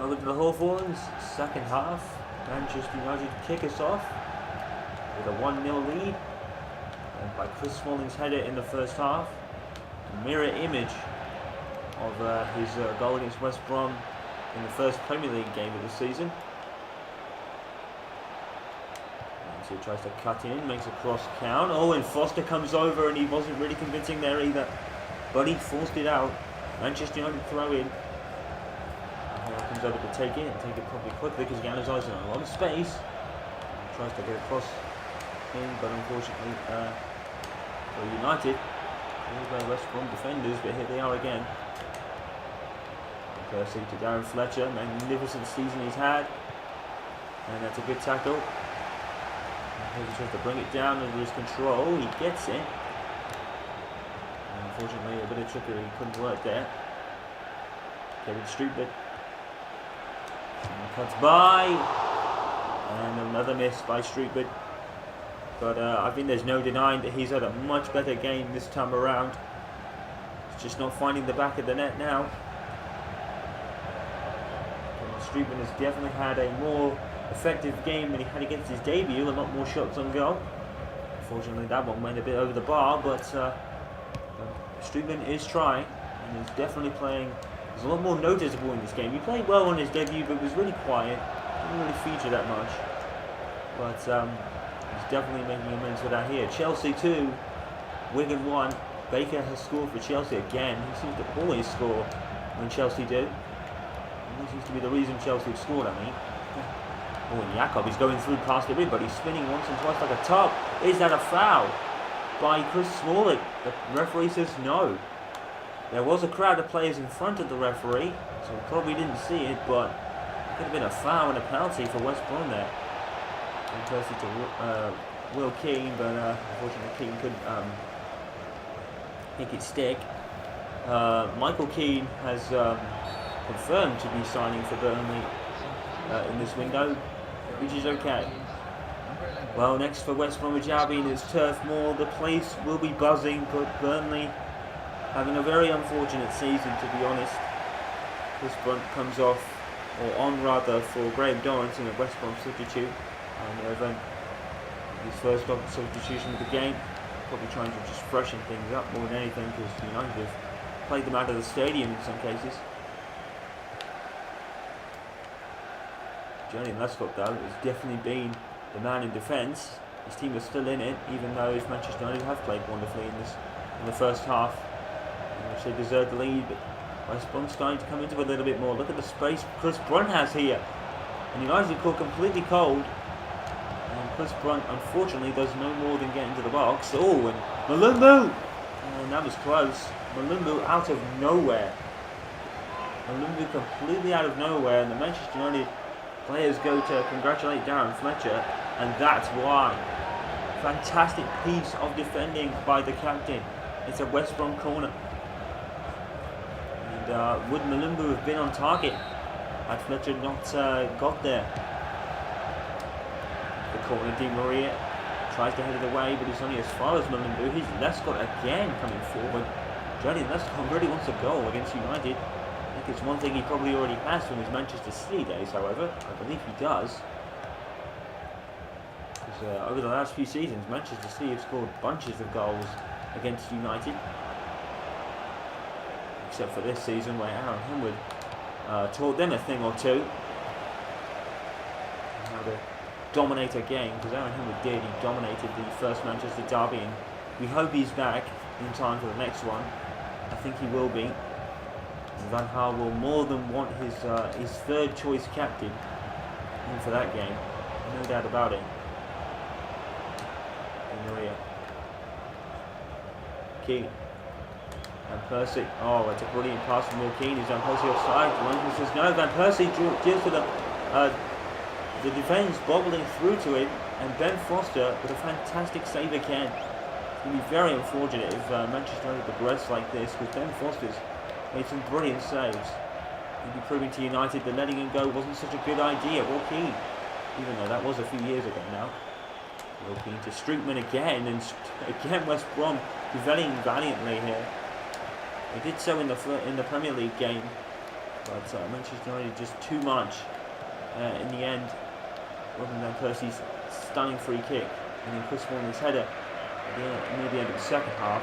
Over to the Hawthorns, second half. Manchester United kick us off with a 1-0 lead. And by Chris Smalling's header in the first half. A mirror image of his goal against West Brom in the first Premier League game of the season. And so he tries to cut in, makes a cross count. Oh, and Foster comes over, and he wasn't really convincing there either. But he forced it out. Manchester United throw in. Comes over to take it and take it probably quickly because Jan is in a lot of space. He tries to get across in, but unfortunately for United, they're West Brom defenders, but here they are again. Percy to Darren Fletcher, magnificent season he's had, and that's a good tackle. He tries to bring it down under his control. He gets it. And unfortunately, a bit of trickery couldn't work there. Kevin Streetbit. Cuts by, and another miss by Streetwood. But I think there's no denying that he's had a much better game this time around. He's just not finding the back of the net now. Streetwood has definitely had a more effective game than he had against his debut. A lot more shots on goal. Unfortunately, that one went a bit over the bar, but Streetwood is trying, and he's definitely playing. He's a lot more noticeable in this game. He played well on his debut, but was really quiet. Didn't really feature that much. But he's definitely making amends for that here. Chelsea 2, Wigan 1. Baker has scored for Chelsea again. He seems to always score when Chelsea do. And this seems to be the reason Chelsea have scored, I mean. Oh, and Jakob is going through past everybody, spinning once and twice like a top. Is that a foul by Chris Smalling? The referee says no. There was a crowd of players in front of the referee, so we probably didn't see it, but it could have been a foul and a penalty for West Brom there. And Percy to Will Keane, but unfortunately Keane couldn't make it stick. Michael Keane has confirmed to be signing for Burnley in this window, which is okay. Well, next for West Bromwich Albion is Turf Moor. The place will be buzzing, but Burnley having a very unfortunate season, to be honest. This front comes off, or on rather, for Graham Dorrance in a West Brom substitute. And his first substitution of the game, probably trying to just freshen things up more than anything, because United have played them out of the stadium in some cases. Johnny Lescott, though, has definitely been the man in defence. His team is still in it, even though Manchester United have played wonderfully in the first half, in which they deserved the lead. But West Brom's starting to come into it a little bit more. Look at the space Chris Brunt has here. And United caught completely cold. And Chris Brunt, unfortunately, does no more than get into the box. Oh, and Malumbu! And that was close. Malumbu out of nowhere. Malumbu completely out of nowhere. And the Manchester United players go to congratulate Darren Fletcher. And that's why. Fantastic piece of defending by the captain. It's a West Brom corner. And would Malumbu have been on target had Fletcher not got there? The corner, Di Maria tries to head it away, but it's only as far as Malumbu. He's Lescott again coming forward. Johnny Lescott really wants a goal against United. I think it's one thing he probably already has from his Manchester City days, however. I believe he does. Because over the last few seasons, Manchester City have scored bunches of goals against United. Except for this season where Aaron Henwood taught them a thing or two. How to dominate a game, because Aaron Henwood did. He dominated the first Manchester derby, and we hope he's back in time for the next one. I think he will be. Van Gaal will more than want his third choice captain in for that game. No doubt about it. Maria. Keane. Van Persie. Oh, it's a brilliant pass from Will Keane. He's Van Persie offside. The linesman says no. Van Persie deals with the defence bobbling through to him, and Ben Foster with a fantastic save again. It's going to be very unfortunate if Manchester United progress like this, because Ben Foster's made some brilliant saves. He'll be proving to United that letting him go wasn't such a good idea. Will Keane, even though that was a few years ago now. Will Keane to Streetman again, and again West Brom defending valiantly here. They did so in the Premier League game But Manchester United just too much in the end. Robin Van Persie's stunning free kick, and then Chris Smallin's header near the end of the second half.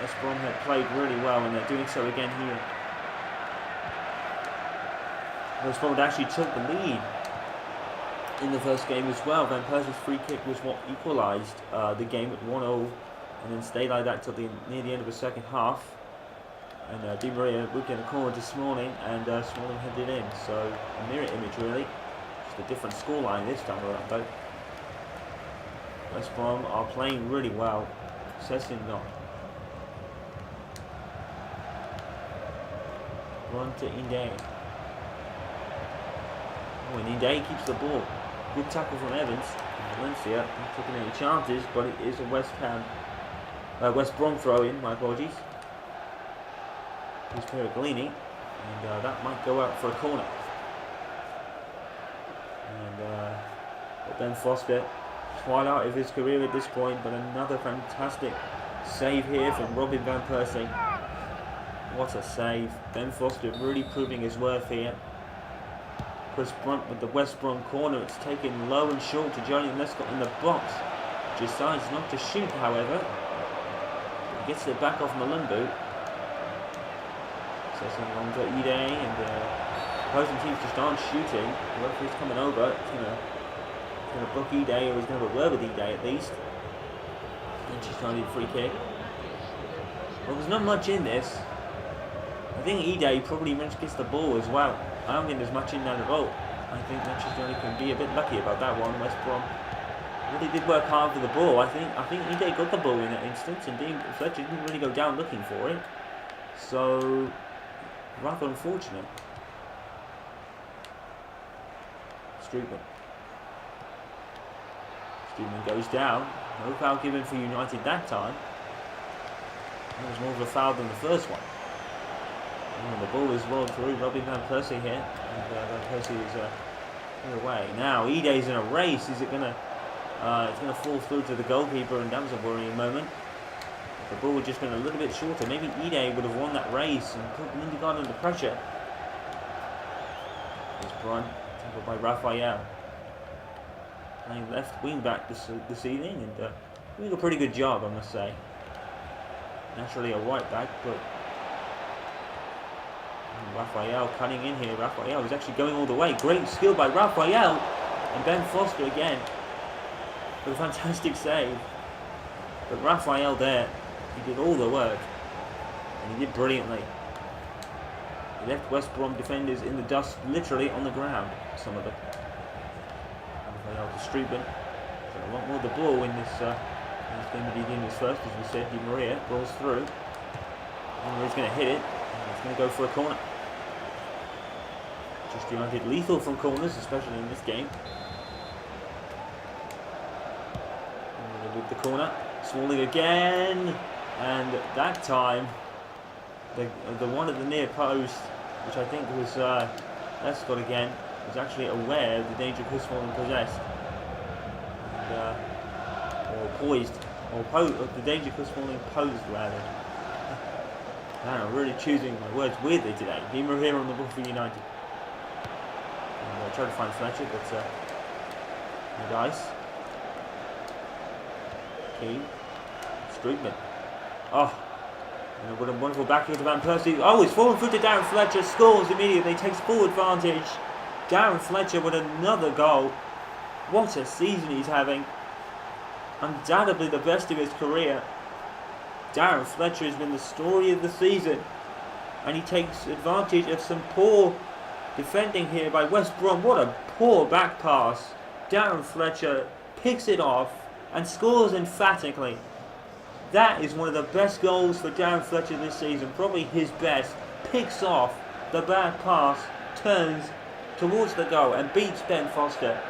West Brom had played really well, and they're doing so again here. West Brom actually took the lead in the first game as well. Van Persie's free kick was what equalised the game at 1-0, and then stayed like that till near the end of the second half. And Di Maria looked in the corner to Smalling, and Smalling headed in. So a mirror image really, just a different scoreline this time around though. West Brom are playing really well. Says not. Run to Inde. Oh, and Inde keeps the ball. Good tackle from Evans. Valencia not taking any chances, but it is a West Brom throw-in. My apologies. Here's Pereglini, and that might go out for a corner. And Ben Foster, twilight of his career at this point, but another fantastic save here from Robin Van Persie. What a save. Ben Foster really proving his worth here. Chris Brunt with the West Brom corner. It's taken low and short to Johnny Lescott in the box. Decides not to shoot, however. He gets it back off Malumbu. Sessing along to Ide, and opposing teams just aren't shooting. The referee's coming over. He's going to book Ide, or he's going to have a word with Ide at least. And she's trying to do a free kick. Well, there's not much in this. I think Ide probably gets the ball as well. I don't think there's much in that at all. I think Manchester United can be a bit lucky about that one. West Brom really did work hard for the ball. I think Ide got the ball in that instance, and Dean Fletcher didn't really go down looking for it. So rather unfortunate. Struben goes down. No foul given for United that time. It was more of a foul than the first one. And the ball is rolled through. Robin Van Persie here. And Van Persie is away. Now Ide's in a race. Is it gonna? It's gonna fall through to the goalkeeper, and that was a worrying moment. The ball was just been a little bit shorter. Maybe Ide would have won that race and put Lindegaard under pressure. Here's Brun, tackled by Raphael. Playing left wing back this evening, and doing a pretty good job, I must say. Naturally a right back, but Raphael cutting in here. Raphael is actually going all the way. Great skill by Raphael, and Ben Foster again with a fantastic save. But Raphael there, he did all the work, and he did brilliantly. He left West Brom defenders in the dust, literally on the ground, some of them. Raphael to Struben. So a lot more the ball in this game that he did in his first, as we said. Di Maria rolls through. Di Maria's going to hit it, and he's going to go for a corner. Just United lethal from corners, especially in this game. And with the corner, Smalling again, and that time the one at the near post, which I think was Lescott again, was actually aware of the danger Chris Smalling possessed, and, or poised, or the danger Chris Smalling posed rather. Man, I'm really choosing my words weirdly today. Di Maria on the ball for United. And I tried to find Fletcher, but no dice. Keane. Struben. Oh, and what a wonderful backheel to Van Persie. Oh, it's forward foot to Darren Fletcher. Scores immediately. Takes full advantage. Darren Fletcher with another goal. What a season he's having. Undoubtedly the best of his career. Darren Fletcher has been the story of the season, and he takes advantage of some poor defending here by West Brom. What a poor back pass. Darren Fletcher picks it off and scores emphatically. That is one of the best goals for Darren Fletcher this season, probably his best. Picks off the bad pass, turns towards the goal and beats Ben Foster.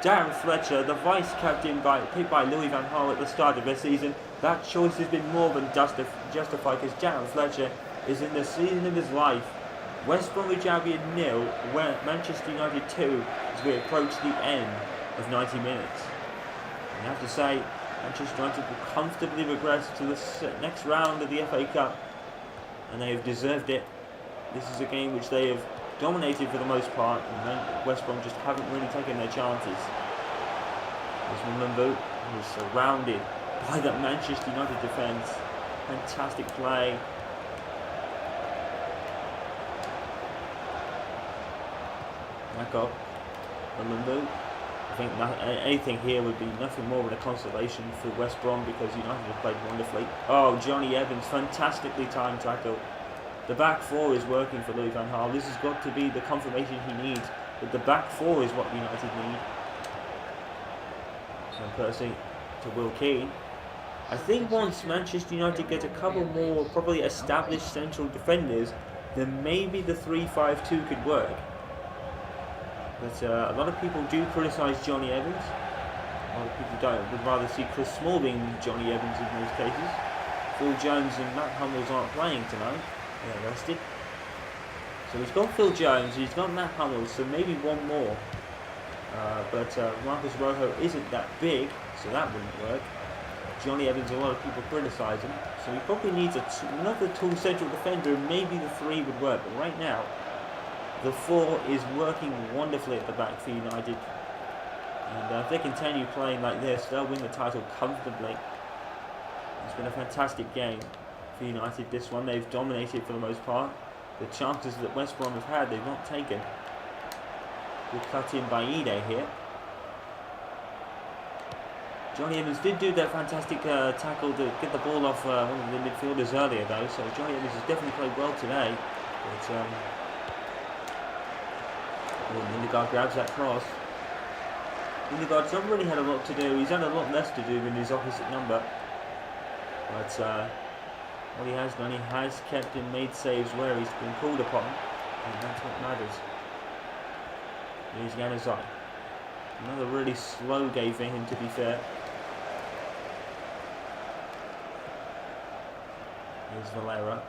Darren Fletcher, the vice-captain picked by Louis Van Gaal at the start of the season. That choice has been more than justified, because Darren Fletcher is in the season of his life. West Bromwich Albion 0, Manchester United 2, as we approach the end of 90 minutes. And I have to say, Manchester United will comfortably regress to the next round of the FA Cup, and they have deserved it. This is a game which they have dominated for the most part, and West Brom just haven't really taken their chances. There's Mulumbu, who is surrounded by that Manchester United defence. Fantastic play. Back up. Mulumbu. I think anything here would be nothing more than a consolation for West Brom because United have played wonderfully. Oh, Johnny Evans, fantastically timed tackle. The back four is working for Louis Van Gaal. This has got to be the confirmation he needs. But the back four is what United need. Van Persie to Will Keane. I think once Manchester United get a couple more probably established central defenders, then maybe the 3-5-2 could work. But a lot of people do criticise Johnny Evans. A lot of people would rather see Chris Smalling than Johnny Evans in most cases. Phil Jones and Matt Hummels aren't playing tonight. They're rested. So he's got Phil Jones, he's got Matt Hummels, so maybe one more. But Marcus Rojo isn't that big, so that wouldn't work. Johnny Evans, a lot of people criticise him, so he probably needs another tall central defender, and maybe the 3 would work. But right now, the 4 is working wonderfully at the back for United. And if they continue playing like this, they'll win the title comfortably. It's been a fantastic game for United, this one. They've dominated for the most part. The chances that West Brom have had, they've not taken. Good cut in by Ide here. Johnny Evans did do that fantastic tackle to get the ball off one of the midfielders earlier though, so Johnny Evans has definitely played well today. But Lindegaard grabs that cross. Lindegaard's not really had a lot to do, he's had a lot less to do than his opposite number. But what he has done, he has kept and made saves where he's been called upon, and that's what matters. Here's Januzaj. Another really slow game for him, to be fair. Here's Valera.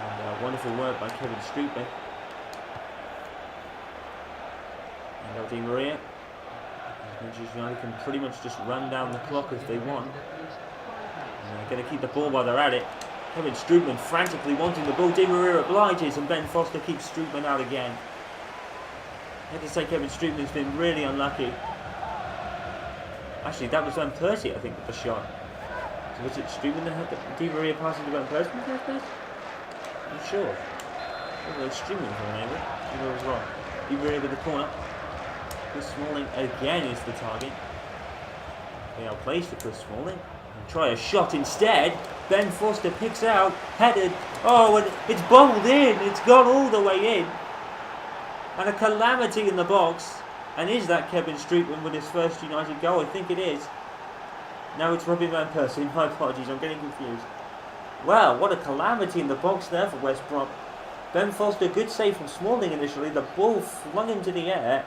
And wonderful work by Kevin Streetman. And Di Maria. Manchester United can pretty much just run down the clock if they want. And they're going to keep the ball while they're at it. Kevin Streetman frantically wanting the ball. Di Maria obliges, and Ben Foster keeps Streetman out again. I have to say Kevin Streetman's been really unlucky. Actually, that was Van Persie, I think, with the shot. So was it Streetman that had the Di Maria passing to Van Persie in the first place? I'm sure. It was Streetman for the name of it. I was wrong. Di Maria with the corner. Chris Smalling again is the target. They are placed for Chris Smalling. And try a shot instead. Ben Foster picks out, headed. Oh, and it's bowled in. It's gone all the way in. And a calamity in the box. And is that Kevin Streetman with his first United goal? I think it is. Now it's Robin Van Persie. My apologies, I'm getting confused. Well, what a calamity in the box there for West Brom. Ben Foster, good save from Smalling initially. The ball flung into the air.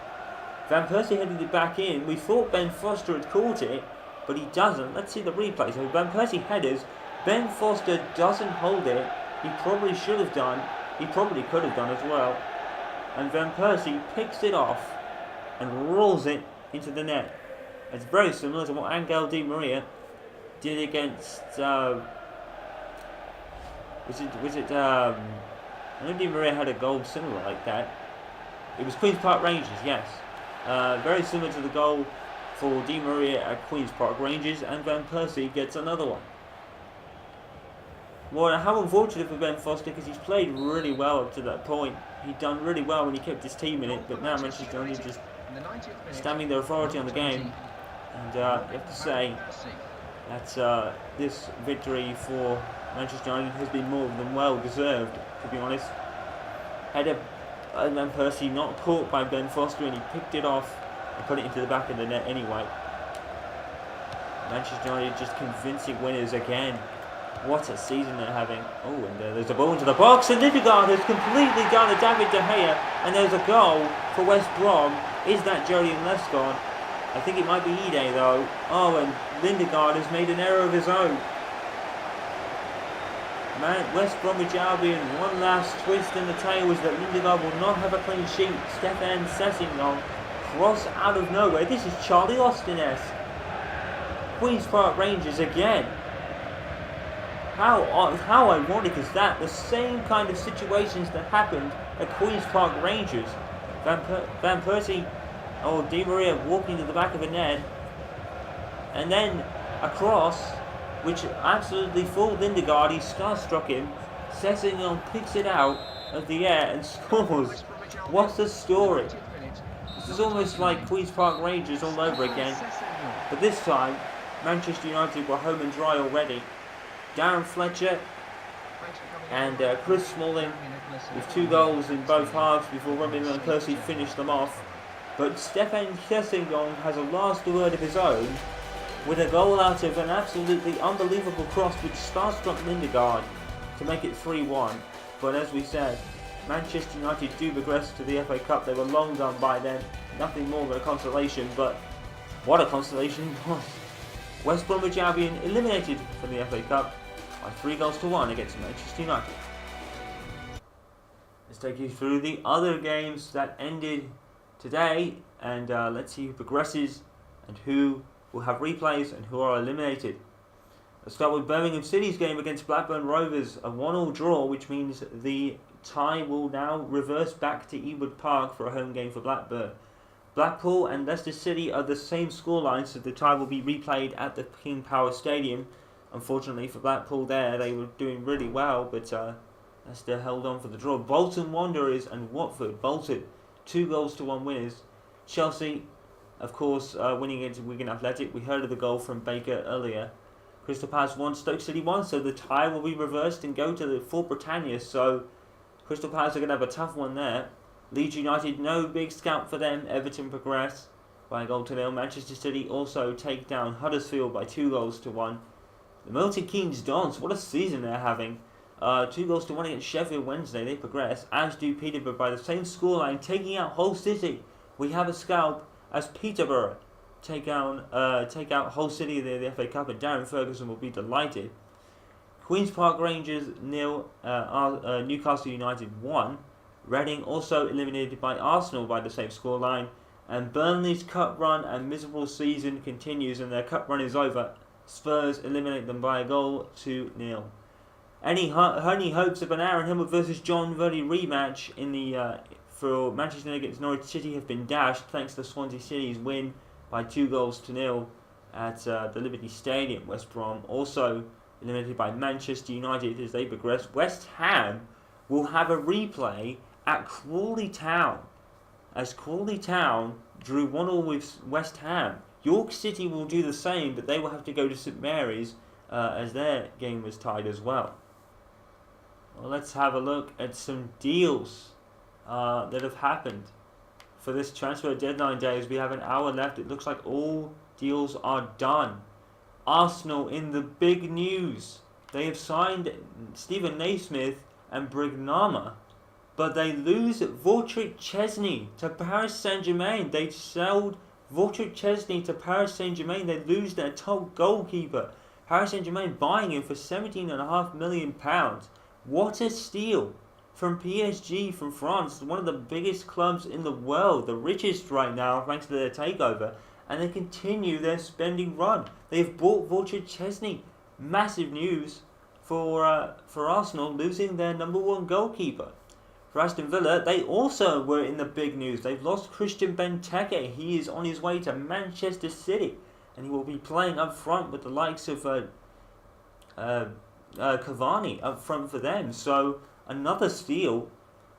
Van Persie headed it back in. We thought Ben Foster had caught it, but he doesn't. Let's see the replay. So Van Persie headers. Ben Foster doesn't hold it. He probably should have done. He probably could have done as well. And Van Persie picks it off and rolls it into the net. It's very similar to what Angel Di Maria did against. I know Di Maria had a goal similar like that. It was Queen's Park Rangers, yes. Very similar to the goal for Di Maria at Queen's Park Rangers, and Van Persie gets another one. Well, how unfortunate for Ben Foster, because he's played really well up to that point. He'd done really well when he kept his team in it, but now Manchester United just stamping their authority on the game. And you have to say that this victory for Manchester United has been more than well deserved, to be honest. Header Van Persie not caught by Ben Foster, and he picked it off and put it into the back of the net anyway. Manchester United just convincing winners again. What a season they're having. Oh, and there's a ball into the box, and Lindegaard has completely done a David De Gea, and there's a goal for West Brom. Is that Julian Lescott? I think it might be Ide though. Oh, and Lindegaard has made an error of his own. West Bromwich Albion, one last twist in the tail is that Lindegaard will not have a clean sheet. Stefan Sessegnon, cross out of nowhere. This is Charlie Austin-esque. Queen's Park Rangers again. How ironic is that? The same kind of situations that happened at Queen's Park Rangers. Van Persie or Di Maria walking to the back of the net, and then a cross, which absolutely fooled Lindegaard. He starstruck him. Sessegnon picks it out of the air and scores. What's the story? This is almost like Queen's Park Rangers all over again. But this time, Manchester United were home and dry already. Darren Fletcher and Chris Smalling with 2 goals in both halves before Robbie Van Persie finished them off. But Stefan Sessegnon has a last word of his own with a goal out of an absolutely unbelievable cross which starstruck Lindegaard to make it 3-1. But as we said, Manchester United do progress to the FA Cup. They were long gone by then, nothing more than a consolation, but what a consolation it was. West Bromwich Albion eliminated from the FA Cup by 3-1 against Manchester United. Let's take you through the other games that ended today, and let's see who progresses and who will have replays and who are eliminated. Let's start with Birmingham City's game against Blackburn Rovers, a 1-1 draw, which means the tie will now reverse back to Ewood Park for a home game for Blackburn. Blackpool and Leicester City are the same scoreline, so the tie will be replayed at the King Power Stadium. Unfortunately for Blackpool there, they were doing really well, but Leicester held on for the draw. Bolton Wanderers and Watford. Bolton, 2-1 winners. Chelsea, of course, winning against Wigan Athletic. We heard of the goal from Baker earlier. Crystal Palace 1, Stoke City 1, so the tie will be reversed and go to the Fort Britannia, so Crystal Palace are going to have a tough one there. Leeds United, no big scalp for them. Everton progress by 1-0. Manchester City also take down Huddersfield by 2-1. The Milton Keynes Dons, what a season they're having. 2-1 against Sheffield Wednesday, they progress, as do Peterborough by the same scoreline, taking out Hull City. We have a scalp as Peterborough take out Hull City in the FA Cup, and Darren Ferguson will be delighted. Queen's Park Rangers 0, Newcastle United 1. Reading also eliminated by Arsenal by the same scoreline, and Burnley's cup run and miserable season continues, and their cup run is over. Spurs eliminate them by 2-0. Any hopes of an Aaron Hill versus John Verdy rematch in the for Manchester United against Norwich City have been dashed thanks to Swansea City's win by 2-0 at the Liberty Stadium. West Brom also eliminated by Manchester United as they progress. West Ham will have a replay at Crawley Town, as Crawley Town drew 1-1 with West Ham. York City will do the same, but they will have to go to St Mary's as their game was tied as well. Well, let's have a look at some deals that have happened for this transfer deadline day. As we have an hour left, it looks like all deals are done. Arsenal in the big news. They have signed Stephen Naismith and Brignama, but they lose Wojciech Szczesny to Paris Saint-Germain. They sold Wojciech Szczesny to Paris Saint-Germain. They lose their top goalkeeper. Paris Saint-Germain buying him for £17.5 million. What a steal from PSG from France, one of the biggest clubs in the world, the richest right now thanks to their takeover, and they continue their spending run. They've bought Wojciech Szczesny. Massive news for Arsenal, losing their number one goalkeeper. For Aston Villa, they also were in the big news. They've lost Christian Benteke. He is on his way to Manchester City, and he will be playing up front with the likes of Cavani up front for them. So another steal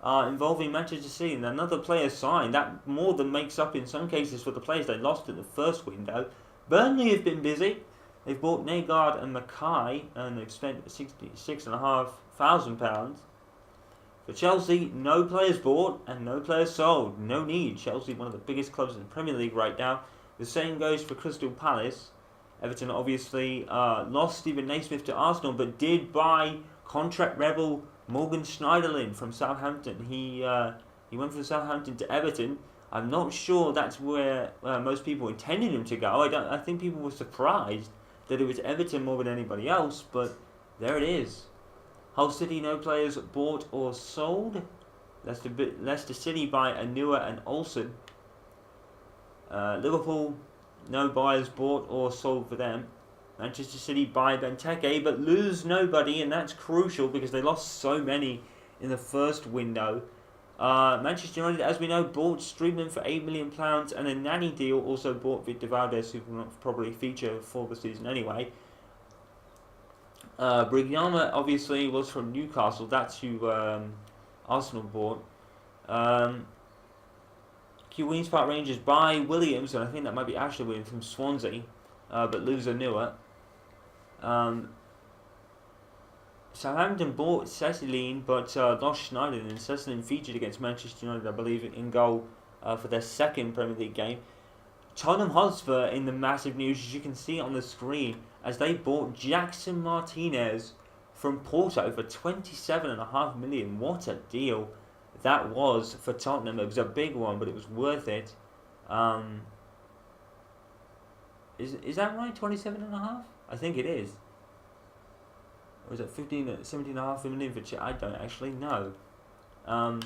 involving Manchester City, and another player signed. That more than makes up in some cases for the players they lost in the first window. Burnley have been busy. They've bought Nagard and Mackay, and they've spent £66,500. For Chelsea, no players bought and no players sold. No need. Chelsea, one of the biggest clubs in the Premier League right now. The same goes for Crystal Palace. Everton obviously lost Stephen Naismith to Arsenal, but did buy contract rebel Morgan Schneiderlin from Southampton. He went from Southampton to Everton. I'm not sure that's where most people intended him to go. I think people were surprised that it was Everton more than anybody else, but there it is. Hull City, no players bought or sold. Leicester City buy Anua and Olsen. Liverpool, no buyers bought or sold for them. Manchester City buy Benteke, but lose nobody, and that's crucial because they lost so many in the first window. Manchester United, as we know, bought Streetman for £8 million, and a nanny deal also bought Victor Valdez, who will not probably feature for the season anyway. Brignama obviously was from Newcastle. That's who Arsenal bought. Queen's Park Rangers buy Williams, and I think that might be Ashley Williams from Swansea, but lose Anua. Southampton bought Cecilin, but lost Schneider, and Cecilin featured against Manchester United, I believe, in goal for their second Premier League game. Tottenham Hotspur in the massive news, as you can see on the screen, as they bought Jackson Martinez from Porto for £27.5 million. What a deal that was for Tottenham. It was a big one, but it was worth it. Is that right? 27.5? I think it is. Or is it 17.5 million for I don't actually know. I'll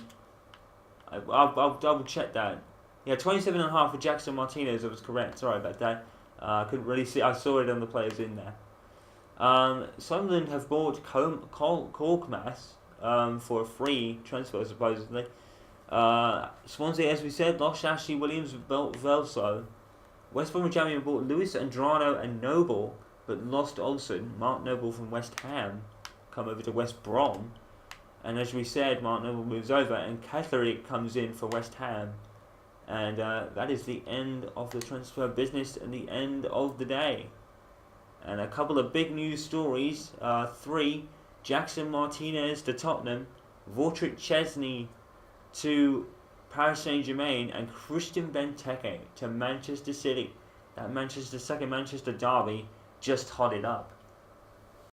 double check that. Yeah, 27.5 for Jackson Martinez. I was correct. Sorry about that. I couldn't really see. I saw it on the players in there. Sunderland have bought Korkmaz for a free transfer, supposedly. Swansea, as we said, lost Ashley Williams with Velso. West Bromwich Albion bought Luis Andrano and Noble, but lost Olsen. Mark Noble from West Ham come over to West Brom. And as we said, Mark Noble moves over, and Katherick comes in for West Ham. And that is the end of the transfer business and the end of the day. And a couple of big news stories. 3, Jackson Martinez to Tottenham, Vortrick Chesney to Paris Saint-Germain, and Christian Benteke to Manchester City. That second Manchester derby just hotted up.